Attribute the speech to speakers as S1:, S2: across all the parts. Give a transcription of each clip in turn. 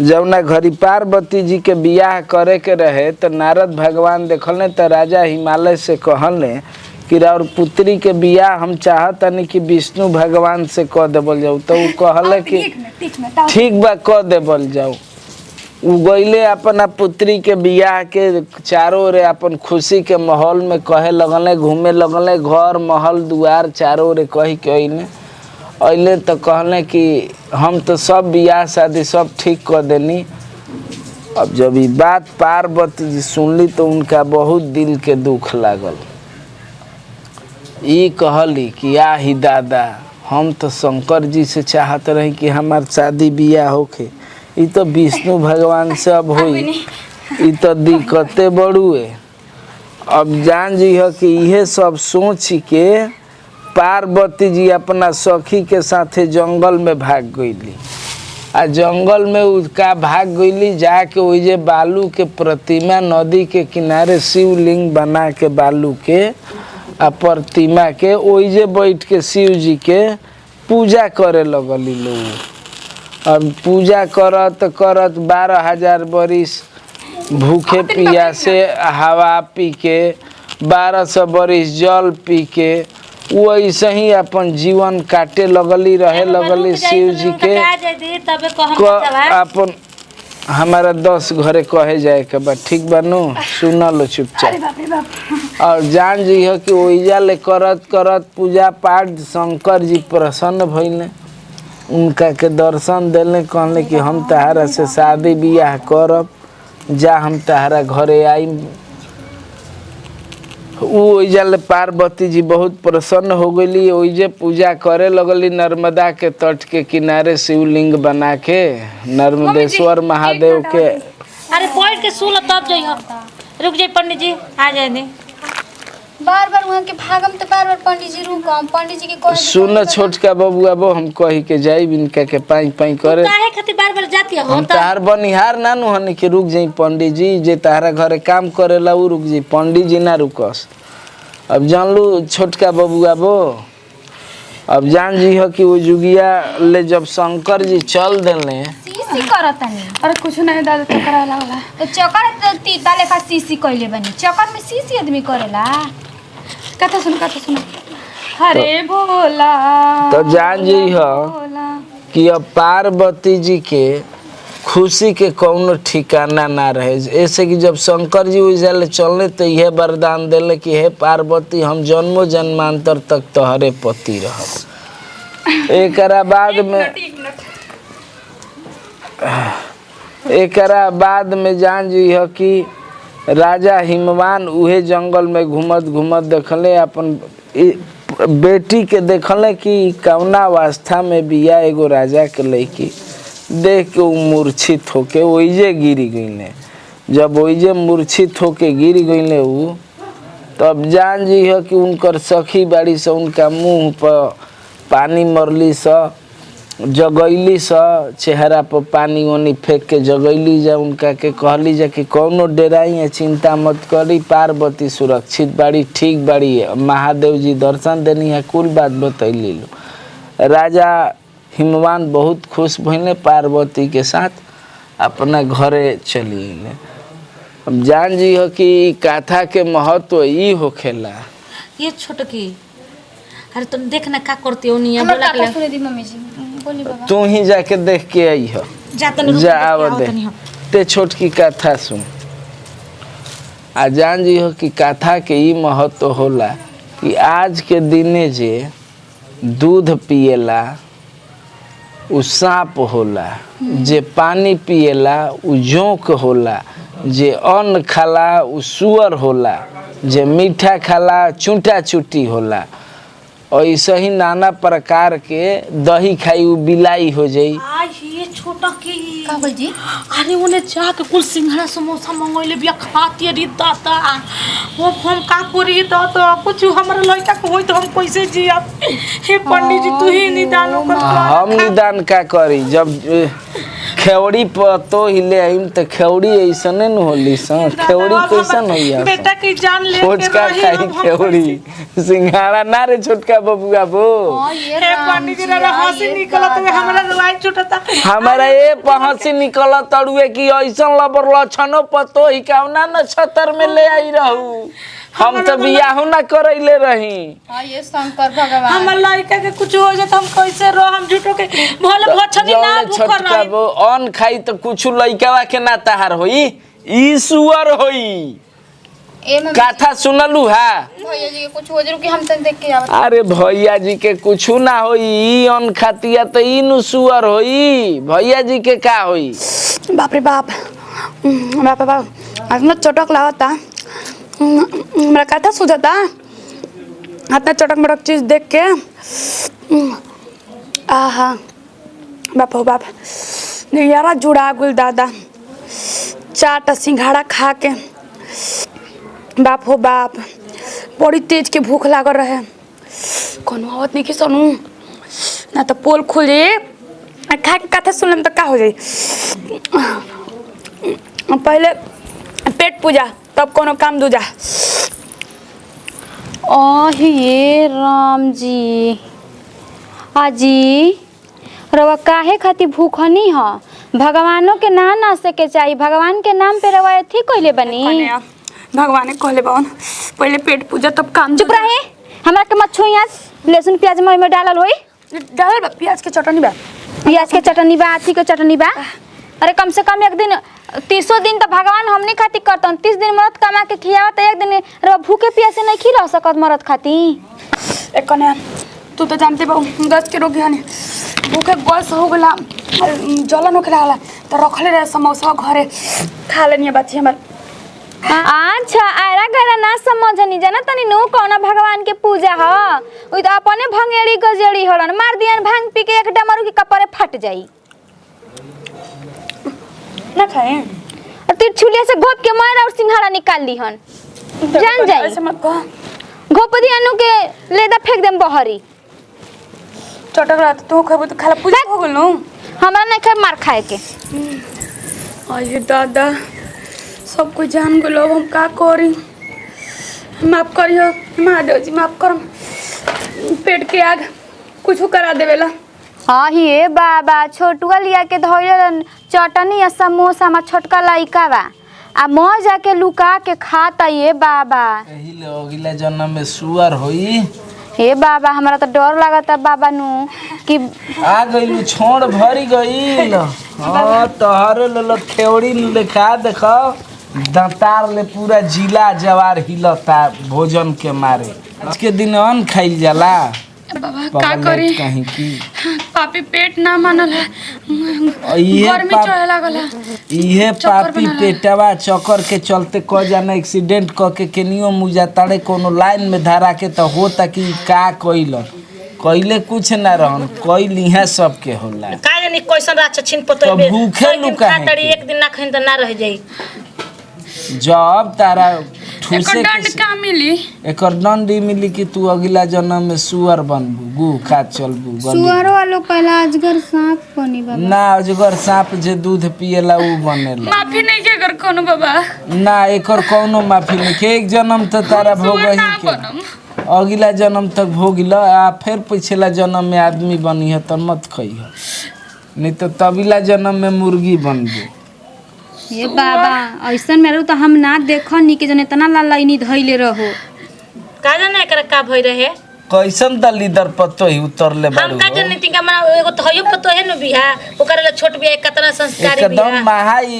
S1: जौना घरी पार्वती जी के बियाह करे के रहे तो नारद भगवान देखल तो राजा हिमालय से कहले कि और पुत्री के बियाह हम चाहतनी कि विष्णु भगवान से कह देवल जाऊ तो कहले कि ठीक बा कह देवल जाऊ। उ गईले अपना पुत्री के बियाह के चारों ओर अपन खुशी के माहौल में कहे लगले घूमे लगले घर महल दुआर चारों ओर कही के अइले तो कहले कि हम तो सब बियाह शादी सब ठीक कर देनी। अब जब ये बात पार्वती जी सुनली तो उनका बहुत दिल के दुख लागल। ये कहली कि या ही दादा हम तो शंकर जी से चाहत रही कि हमार शादी बियाह होके, ये तो विष्णु भगवान से अब हुई, ये तो दिक्कते बड़ुए। अब जान जी है कि यह सब सोच के पार्वती जी अपना सखी के साथे जंगल में भाग गईली। आ जंगल में उसका भाग गईली जाके वही बालू के प्रतिमा नदी के किनारे शिवलिंग बना के बालू के आ प्रतिमा के वही बैठ के शिव जी के पूजा करे लगली लोग। अब पूजा करत करत 12,000 बरिस भूखे पियासे हवा पी के 1200 बरिस जल पी के वैसे ही अपन जीवन काटे लगली रहे लगली शिव जी के अपन हमारा 10 घरे कहे जाए के बा ठीक बानू सुन लो चुपचाप। और जान जी है कि ओइजा ले करत करत पूजा पाठ शंकर जी प्रसन्न भइले, उनका के दर्शन देले कहले कि हम तहारा से शादी बियाह करब, जा हम तहारा घरे आई। ओइजा ले पार्वती जी बहुत प्रसन्न हो गई, ओइजे पूजा करे लगली नर्मदा के तट के किनारे शिवलिंग बना के नर्मदेश्वर महादेव के।
S2: अरे पॉइंट के सुन तब जइहो, रुक जाई पंडित जी आ जाए दे।
S3: बार बार वहां के भागम तो बार बार पंडित जी रुकम, पंडित जी के कह
S1: सुन छोटका बबुआ वो हम कही के जाई इनका के पाई पाई करे
S2: काहे खातिर बार बार जाती हो?
S1: हम तार बनिहार ना नु हनी के रुक जाई पंडित जी जे तारा घरे काम करेला उ रुक जाई, पंडित जी ना रुकस। अब जान लू छोटका बबुआ वो अब जान जी हो कि वो जुगिया ले जब शंकर जी चल देले
S3: सीसी करतनी।
S4: अरे कुछ नहीं दादा चक्कर आला वाला
S3: तो चक्कर तीता लेखा सीसी कइले बनी, चक्कर में सीसी आदमी करेला।
S4: कथा सुन हरे भोला।
S1: तो जान जी हो कि अब पार्वती जी के खुशी के कौनो ठिकाना ना रहे। ऐसे कि जब शंकर जी उजले चलने तो यह वरदान देले कि हे पार्वती हम जन्मों जन्मांतर तक तोहरे पति रहब। एकरा बाद में जान जी है कि राजा हिमवान उहे जंगल में घूमत घूमत देखले अपन बेटी के देखले कि कौना अवस्था में बिया एगो राजा के लड़की देख के वो मूर्छित होके ओइजे गिरी गईले। जब ओइजे मूर्छित होके गिर गईले उ तब जान जी है कि उनकर सखी बाड़ी से उनका मुंह पर पानी मरली सा जगैली सा, चेहरा पर पानी वानी फेंक के जगैली जा, उनका के कहली जा कि कौनो डेराई है चिंता मत करी, पार्वती सुरक्षित बाड़ी ठीक बाड़ी है, महादेव जी दर्शन देनी है, कुल बात बतैली लो। राजा हिमवान बहुत खुश भइले, पार्वती के साथ अपना घरे चली गए। अब जान जी हो कि कथा के महत्व ई होखेला।
S2: ये छोटकी अरे तुम देखना का करती हो नहीं
S3: हमर
S2: बोला
S3: काका
S2: के
S3: सुने दी मम्मी जी बोली बाबा।
S1: तू ही जाके देख के आई हो, जा आव दे ते छोटकी कथा सुन। आ जान जी हो कि कथा के ई महत्व होला कि आज के दिने जे दूध पिएला उ सांप होला, जे पानी पिएला उ जोंक होला, जे अन्न खाला उ सुअर होला, जे मीठा खाला चूंटा चूटी होला। ऐसे ही नाना प्रकार के दही खाई उ बिलाई हो जाई।
S2: ये छोटा की
S3: का बोल जी?
S2: अरे उन्हें जाके कुल सिंघड़ा समोसा मंगोइले बिया खाती रे दाता वो हम का करी दाता कुछ हमरा लड़का को होई तो हम कैसे जियब? हे पंडित जी तू ही निदान कर।
S1: हम निदान का करी जब खेवड़ी पतो हिले आइम त खेवड़ी ऐसने न होली सन खेवड़ी कैसन होइया
S2: बेटा की जान ले
S1: पोचका खाई खेवड़ी सिंघाड़ा ना रे छोटका बबुआ बो
S2: हे पंडित जी रे हंसी निकलत में हमरा रुआई छूटता
S1: हमारा ए पहसी निकल तड़ुए की ऐसन लबर लछनो पतो ही कावना न छतर में ले आई रहू हम तो बियाह ना करैले रही
S3: हां ये शंकर भगवान
S2: हमर लड़का के कुछ हो जात हम कैसे रो हम झूठो के भले भछनी ना भूख
S1: छोटका
S2: रही
S1: बो अन खाई तो कुछ लइकावा के ना ताहार होई ई सुअर होई
S3: ए में
S1: कथा सुनलू हा
S3: भैया जी के कुछ हो जरू कि हम तन देख के आवत
S1: अरे भैया जी के कुछ ना होई ई अन खातिया तो ई नु सुअर होई भैया जी के का होई
S4: बाप रे बाप बाप बाप आज न चटक लागता हमरा कथा सुझता इतना चटक मटक चीज देख के आहा बाप हो बाप यारा जुड़ा गुल दादा चाट सिंघाड़ा खा के बाप हो बाप बड़ी तेज के भूख लागल रहे कोनो आवत नहीं कि सुनू ना तो पोल खुल जाए खा के कथा सुनम तो का हो जाए पहले पेट पूजा तब कोनो काम दूजा
S3: ये राम जी आजी रवा काहे खातिर भूखनी ह भगवानों के ना सके चाहिए भगवान के नाम पे रवा थी कोइले बनी
S4: भगवान कहले बावन पहले पेट पूजा तब काम
S3: चुप रहे हमरा के मत छुई आज लहसुन प्याज में डालल होई
S4: डाल प्याज के चटनी बा
S3: प्याज के चटनी बा अथी के चटनी बा अरे कम से कम एक दिन 30 दिन तो भगवान हमने खातिर करतन 30 दिन मरद कमा के खियावत एक दिन रे भूखे प्यासे नहीं खी रह सकत मरद खाती
S4: एक कने तू तो जानते बाबू गैस के रोगी हने भूखे गैस हो गला जलन होखे लागला तो रखले रहे समोसा घरे खा लेनी बात हमर
S3: अच्छा आरा गरा ना समझनी जाना तनी नु कौना भगवान के पूजा ह ओइ तो अपने भंगेड़ी गजेड़ी होलन मार दियन भांग पी के एक डमरू के कपड़े फट जाई
S4: ना खाए
S3: और तीर छुलिया से घोप के मार और सिंघाड़ा निकाल ली हन जान जाई
S4: ऐसे मत कह
S3: घोप दियानु के लेदा फेंक देम बहरी
S4: चटक रहा तू खबो तो खाला पूजा हो गेल नु
S3: हमरा नहीं खाए मार खाए के
S4: अरे दादा सब कुछ जान गेलो हम का करी माफ करियो महादेव जी माफ करम पेट के आग कुछ करा देवेला
S3: हाँ ये बाबा छोटुआ लिया के धोइलन चटनी या समोसा में छोटका लइका बा आ म जाके लुका के खाता ये बाबा
S1: एही ले अगला जन्म में सुअर होई
S3: हे बाबा हमरा तो डर लागता बाबा नु कि
S1: आ गइलू छोड़ भरी गइल हां तोहरे ल खेवड़ी दिखा देखो दंतार ले पूरा जिला जवार हिलता भोजन के मारे आज के दिन अन्न खाइल जाला
S4: बाबा का करी
S1: कहीं की
S4: पापी पेट ना मानल है गर्मी चढ़े लागल है
S1: इहे पापी पेटवा चक्कर के चलते क जाना एक्सीडेंट क के केनियो मुजा ताड़े कोनो लाइन में धरा के तो होता कि का कइल कइले कुछ ना रहन कइल इहा सब के होला
S2: का जानी कैसन रात छिन पतो
S1: तो भूखे लुका है
S2: एक दिन ना खइन त ना रह जाई
S1: जब तारा ठूसे
S4: एकर दंड का मिली
S1: एकर दंड मिली कि तू अगला जन्म में सुअर बनबू गु खा चलबू
S3: सुअरो वालो पहला अजगर सांप बनी बाबा
S1: ना अजगर सांप जे दूध पिएला उ बनेला
S4: माफी नहीं के कर कोनो बाबा
S1: ना एकर कोनो माफी नहीं के एक जन्म त तारा भोगही के अगला जन्म तक भोगिल आ फिर पिछला जन्म में आदमी बनी है त मत खइह नहीं तो तबिला जन्म में मुर्गी बनबू
S3: ये बाबा ऐसन मेरे तो हम ना देखनी के जने इतना लालैनी धइले रहो
S2: का जाने एकरा का भई रहे
S1: कैसन दली दर पतो ही उतरले
S2: हम
S1: बारू
S2: का जाने तिका मना एगो तो हयो पतो है न बिहा ओकरे ला छोट बिहा कितना संस्कारी बिहा
S1: एकदम महाई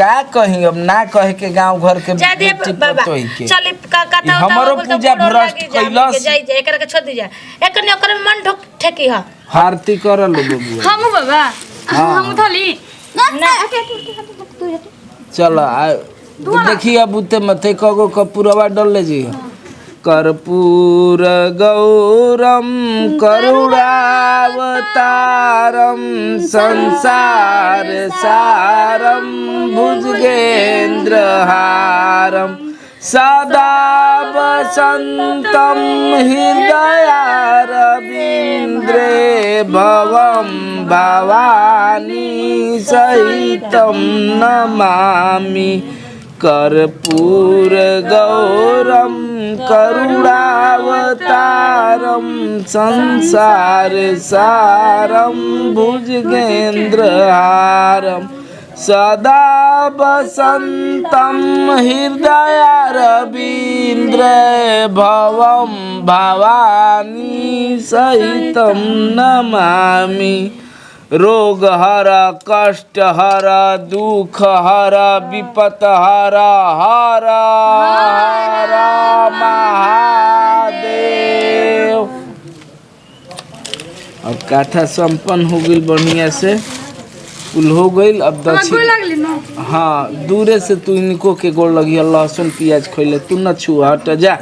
S1: का कही अब ना कहे के गांव घर के
S2: जा दे
S1: बेटी
S2: बाबा
S1: पतो ही के
S2: चल का कथा
S1: हमरो पूजा भ्रष्ट कइलस
S2: जाई जाई एकरा के छोड़ दी जा एकने ओकरे में मन ढोक ठेकी ह
S1: आरती करल बबुआ
S4: हम बाबा हम थली
S1: चलो देखी अब उते मथे कगो कपूरवा डल ले जी कर्पूर गौरम करुणावतारम संसार सारम भुजगेंद्र हारम सदा वसन्तं हृदयारविन्द्रे भवं भवानी सहितं नमामि कर्पूरगौरं करुणावतारं संसारसारं भुजगेन्द्रहारं सदा वसन्तं हृदयारविन्द्रे भवं भवानी सहितं नमामि रोगहर कष्टहर दुःखहर विपत्हर हर हर महादेव। अब काथा संपन्न हो गई बढ़िया से कुल हो गई। अब दक्षिण हाँ दूरे से तू इनको के गोड़ लगी लहसुन प्याज खोले तू न छुआ हट जा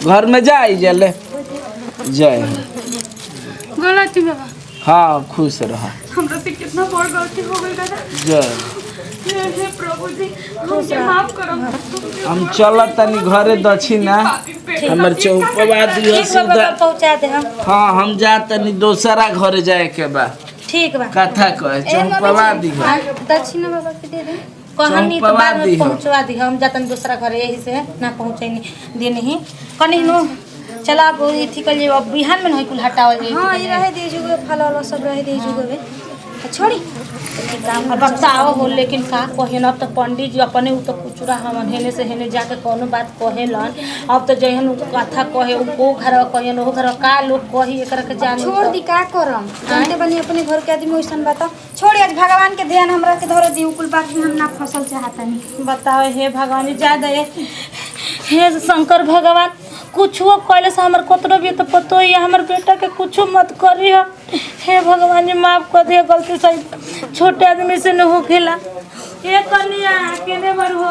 S1: घर में जा ले जय
S4: गलती बाबा
S1: हाँ खुश रहा
S4: हमरा से कितना बड़ गलती हो गई दादा
S1: जय
S4: हे प्रभु जी हमके माफ करम
S1: हम चलत तनी घरे दक्षिणा हमर चौपवा दियो सुधा
S2: पहुंचा दे हम।
S1: हाँ हम जा तनी दोसरा घरे जाए के बा
S2: ठीक बा
S1: कथा कहे चौपवा दियो
S3: दक्षिणा बाबा के दे दे
S2: कहनी तो
S1: चंपवा
S2: बाद में
S1: दीह।
S2: पहुंचवा दी हम जातन दूसरा घर यही से ना पहुंचैनी दिन ही कनी नु चला अब इथी कर लिए अब बिहान में नहीं कुल हटावल जाई
S3: हां ई रहे दे जुगे फल वाला सब रहे दे जुगे छोड़ी
S2: अब बताओ हो लेकिन का कहे न अब तो पंडित जी अपने उ तो कुचुरा हमन हेने से हेने जाके कोनो बात कहेलन अब तो जहन उ कथा कहे उ घर कहे ओ घर का लोग कही एकरा के जान
S3: छोड़ दी का करम जानते बनी अपने घर के आदमी वैसन बात छोड़ी आज भगवान के ध्यान हमरा के धर दी कुल बात में हम ना फसल चाहतनी
S2: बताओ हे भगवान जी ज्यादा हे शंकर भगवान कुछो कहले से हमर कोतरो भी तो पतो ही हमर बेटा के कुछो मत करी हे भगवान जी माफ कर दिया गलती से छोटे आदमी से न हो खेला ये कन्या केने बर हो